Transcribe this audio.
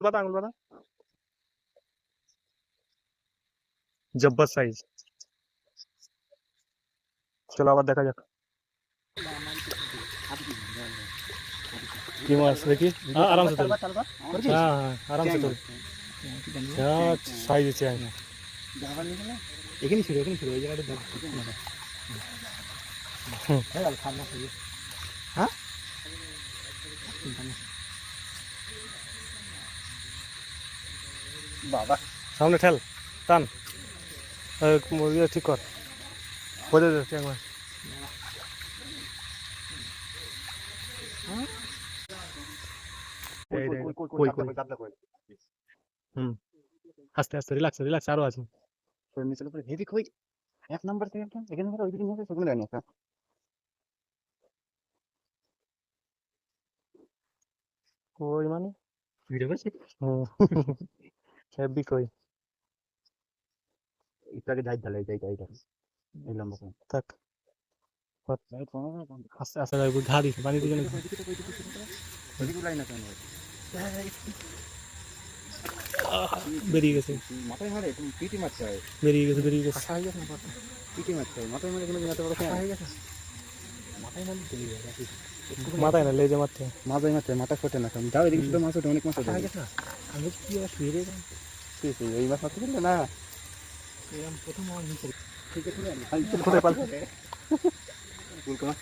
বাদা আঙুল বাদা জব্বার সাইজ। চলো আবার দেখা যাক কি মাছ দেখি। আরামসে তোল। হ্যাঁ হ্যাঁ আরামসে তোল। সাইজ আছে এখানে ছিল ওই জায়গাটা হ্যাঁ বাবা সামনে ঠেল টান ঠিক কর বোঝা যাচ্ছে একবার। আস্তে আস্তে রিল্যাক্স রিল্যাক্স আরো আছে হেভি কই এক নাম্বার থেকে এখানে ওইদিকে নিয়ে সেগুলো জানি একটা কই মানে ভিডিও করছি হেভি কই একটু আগে ঢালে এই লম্বা থাক আস্তে আস্তে ঘা দিছে পানি দিকে বেরিয়ে গেছে মাথায় মারে তুমি পিটি মারতে হয় বেরিয়ে গেছে বেরিয়ে গেছে পিটি মারতে হয় মাথায় মারে কোনো এত বড় হয়ে গেছে মাথায় না লেজে মারতে মাথায় মারতে মাথা ফোটে না যাও এদিকে শুধু মাছ ওঠে অনেক মাছ ওঠে আমি কি আর শুয়ে রে এই মাছ মারতে পারলে না প্রথম ঠিক আছে কোথায় পাল ফুলকে মাছ